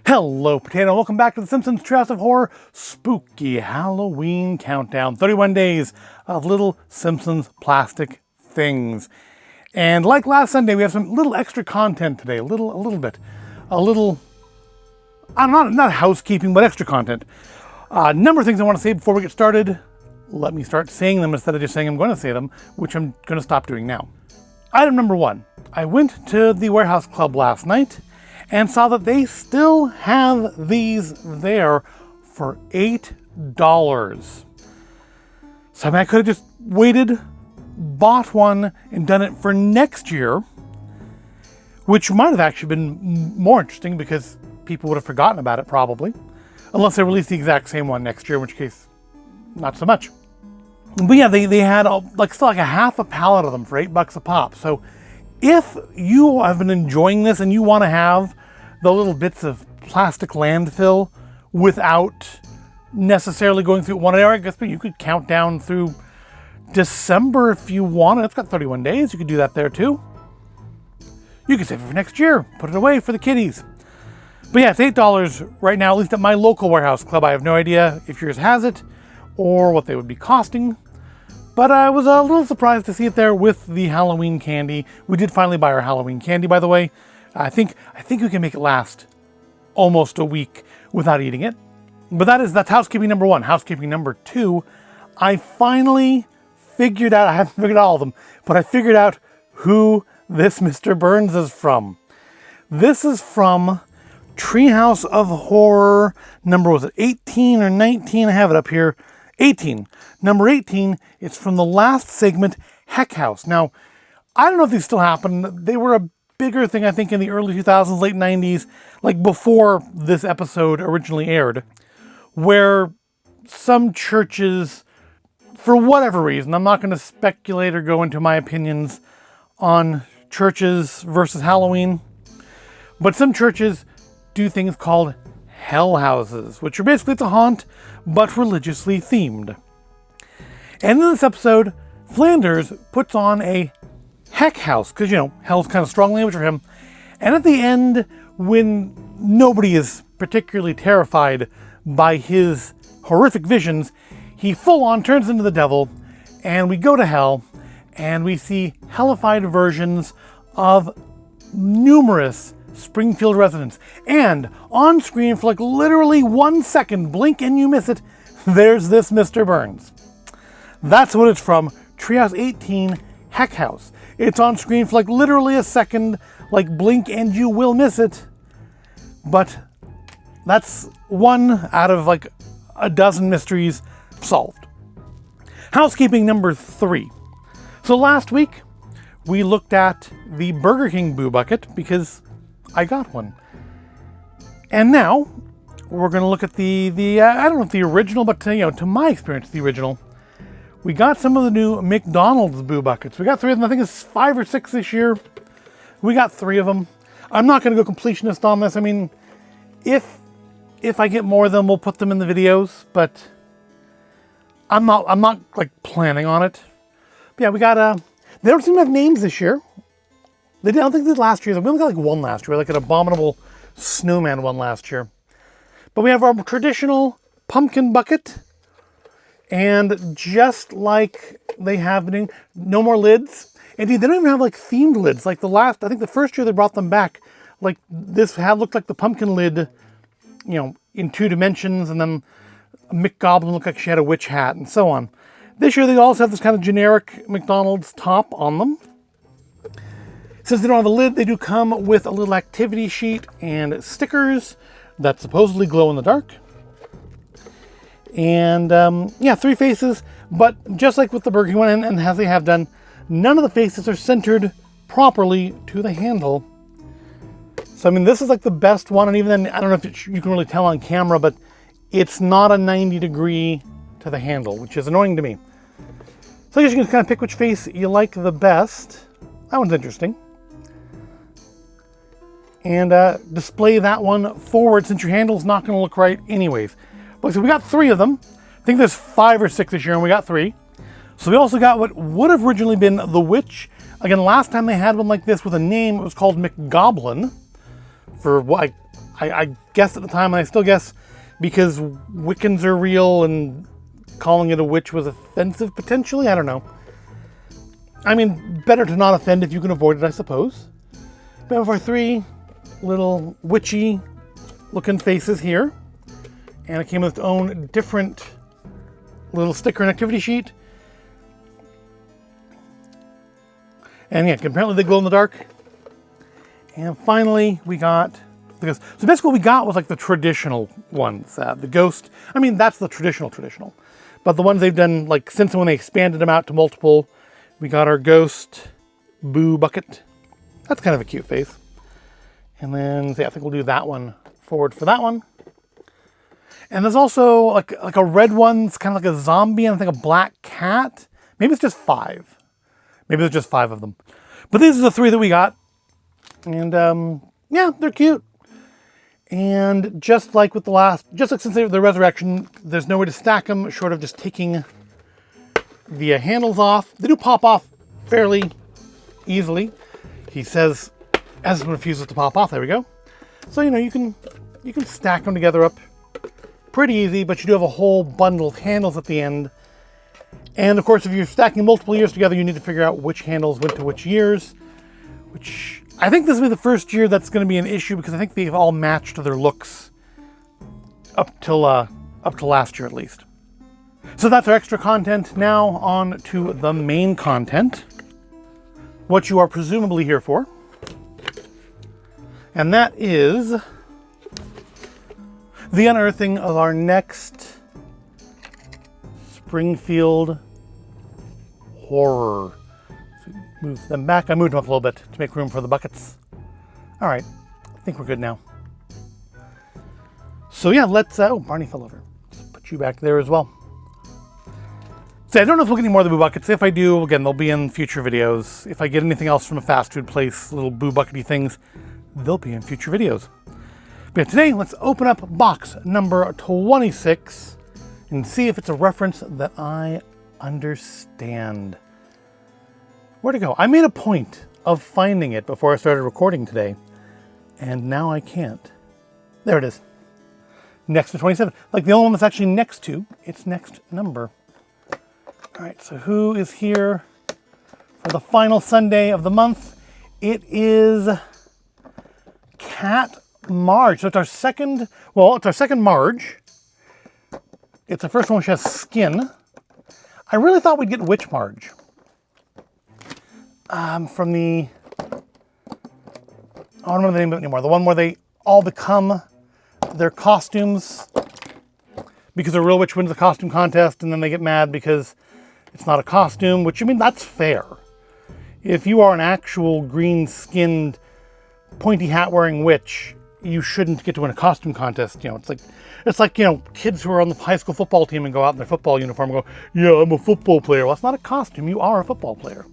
Hello, Potato. Welcome back to the Simpsons Treehouse of Horror Spooky Halloween Countdown. 31 days of little Simpsons plastic things. And like last Sunday, we have some little extra content today. A little bit. Not housekeeping, but extra content. Number of things I want to say before we get started. Let me start saying them instead of just saying I'm going to say them, which I'm going to stop doing now. Item number one. I went to the Warehouse Club last night and saw that they still have these there for $8. So I could have just waited, bought one, and done it for next year, which might have actually been more interesting because people would have forgotten about it probably, unless they release the exact same one next year, in which case, not so much. But yeah, they had still a half a pallet of them for $8 a pop. So if you have been enjoying this and you want to have the little bits of plastic landfill without necessarily going through one area, I guess, but you could count down through December if you want. It's got 31 days. You could do that there too. You could save it for next year. Put it away for the kiddies. But yeah, it's $8 right now, at least at my local Warehouse Club. I have no idea if yours has it or what they would be costing. But I was a little surprised to see it there with the Halloween candy. We did finally buy our Halloween candy, by the way. I think we can make it last almost a week without eating it. But that's housekeeping number one. Housekeeping number two, I finally figured out, I haven't figured out all of them, but I figured out who this Mr. Burns is from. This is from Treehouse of Horror, number, was it 18 or 19? I have it up here. 18. Number 18, it's from the last segment, Heck House. Now, I don't know if these still happen. They were a bigger thing, I think, in the early 2000s, late 90s, like before this episode originally aired, where some churches, for whatever reason, I'm not going to speculate or go into my opinions on churches versus Halloween, but some churches do things called hell houses, which are basically, it's a haunt, but religiously themed. And in this episode, Flanders puts on a heck house, because, hell's kind of strong language for him. And at the end, when nobody is particularly terrified by his horrific visions, he full on turns into the devil, and we go to hell, and we see hellified versions of numerous Springfield residents. And on screen for literally 1 second, blink and you miss it, there's this Mr. Burns. That's what it's from, Treehouse 18, Heck House. It's on screen for literally a second, blink and you will miss it. But that's one out of a dozen mysteries solved. Housekeeping number 3. So last week, we looked at the Burger King Boo Bucket because I got one. And now, we're going to look at the I don't know if the original, but to my experience, the original. We got some of the new McDonald's Boo Buckets. We got 3 of them. I think it's 5 or 6 this year. We got 3 of them. I'm not going to go completionist on this. I mean, if I get more of them, we'll put them in the videos, but I'm not planning on it. But yeah, we got they don't seem to have names this year. I don't think they did last year. We only got one last year, an abominable snowman one last year. But we have our traditional pumpkin bucket. And just like they have been doing, no more lids. Indeed, they don't even have themed lids. I think the first year they brought them back, this looked like the pumpkin lid, in 2 dimensions, and then McGoblin looked like she had a witch hat, and so on. This year they also have this kind of generic McDonald's top on them. Since they don't have a lid, they do come with a little activity sheet and stickers that supposedly glow in the dark. And 3 faces, but just like with the Burger King one, and as they have done, none of the faces are centered properly to the handle. So, I mean, this is the best one, and even then, I don't know if you can really tell on camera, but it's not a 90 degree to the handle, which is annoying to me. So I guess you can kind of pick which face you like the best. That one's interesting. And display that one forward, since your handle's not going to look right anyways. But so we got 3 of them. I think there's 5 or 6 this year, and we got 3. So we also got what would have originally been the Witch. Again, last time they had one like this with a name, it was called McGoblin. For what, I guessed at the time, and I still guess, because Wiccans are real and calling it a witch was offensive potentially. I don't know. I mean, better to not offend if you can avoid it, I suppose. We have our 3 little witchy looking faces here. And it came with its own different little sticker and activity sheet. And yeah, apparently they glow in the dark. And finally, we got, so basically what we got was like the traditional ones. The ghost, I mean, that's the traditional. But the ones they've done, like since when they expanded them out to multiple, we got our ghost Boo bucket. That's kind of a cute face. And then, so yeah, I think we'll do that one forward for that one. And there's also like a red one, it's kind of like a zombie, and I think a black cat. Maybe it's just 5. Maybe there's just 5 of them. But these are the 3 that we got. And yeah, they're cute. And just like with just like since the resurrection, there's no way to stack them short of just taking the handles off. They do pop off fairly easily. He says, as it refuses to pop off, there we go. So, you know, you can stack them together up pretty easy, but you do have a whole bundle of handles at the end. And of course, if you're stacking multiple years together, you need to figure out which handles went to which years, which I think this will be the first year that's going to be an issue, because I think they've all matched their looks up till last year at least. So that's our extra content. Now on to the main content, what you are presumably here for. And that is the unearthing of our next Springfield horror. So move them back. I moved them up a little bit to make room for the buckets. All right, I think we're good now. So yeah, let's, oh, Barney fell over. Let's put you back there as well. So I don't know if we'll get any more of the Boo buckets. If I do, again, they'll be in future videos. If I get anything else from a fast food place, little Boo buckety things, they'll be in future videos. But today, let's open up box number 26 and see if it's a reference that I understand. Where'd it go? I made a point of finding it before I started recording today, and now I can't. There it is. Next to 27. Like the only one that's actually next to its next number. All right, so who is here for the final Sunday of the month? It is Cat Marge. So it's our second, well, it's our second Marge. It's the first one which has skin. I really thought we'd get Witch Marge. From the, I don't remember the name of it anymore. The one where they all become their costumes because a real witch wins the costume contest, and then they get mad because it's not a costume, which, I mean, that's fair. If you are an actual green-skinned, pointy hat-wearing witch, you shouldn't get to win a costume contest. You know, it's like, you know, kids who are on the high school football team and go out in their football uniform and go, yeah, I'm a football player. Well, it's not a costume. You are a football player.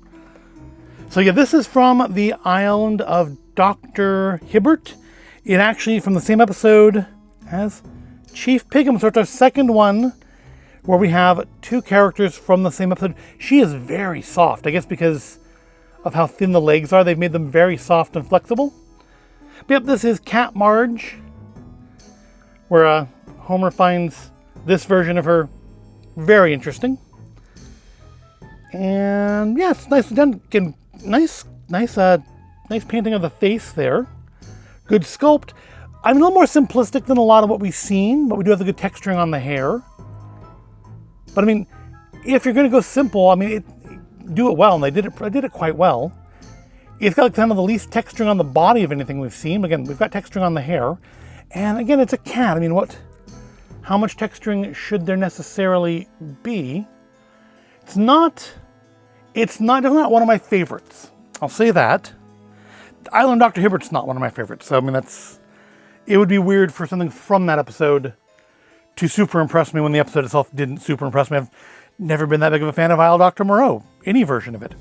So yeah, this is from the island of Dr. Hibbert. It actually from the same episode as Chief Pigum. So it's our second one where we have 2 characters from the same episode. She is very soft. I guess because of how thin the legs are, they've made them very soft and flexible. But yep, this is Cat Marge, where Homer finds this version of her very interesting. And yeah, it's nicely done. Again, nice painting of the face there. Good sculpt. I'm a little more simplistic than a lot of what we've seen, but we do have the good texturing on the hair. But I mean, if you're going to go simple, I mean, do it well, and I did it quite well. It's got like kind of the least texturing on the body of anything we've seen. Again, we've got texturing on the hair, and again, it's a cat. I mean, how much texturing should there necessarily be? It's not one of my favorites. I'll say that. Island Dr. Hibbert's not one of my favorites. So I mean, it would be weird for something from that episode to super impress me when the episode itself didn't super impress me. I've never been that big of a fan of Isle Dr. Moreau, any version of it.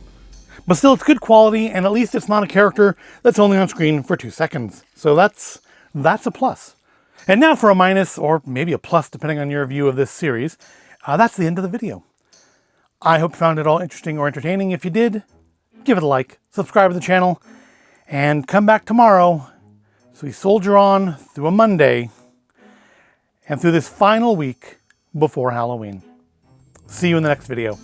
But still, it's good quality, and at least it's not a character that's only on screen for 2 seconds. So that's a plus. And now for a minus, or maybe a plus, depending on your view of this series. That's the end of the video. I hope you found it all interesting or entertaining. If you did, give it a like, subscribe to the channel, and come back tomorrow So we soldier on through a Monday and through this final week before Halloween. See you in the next video.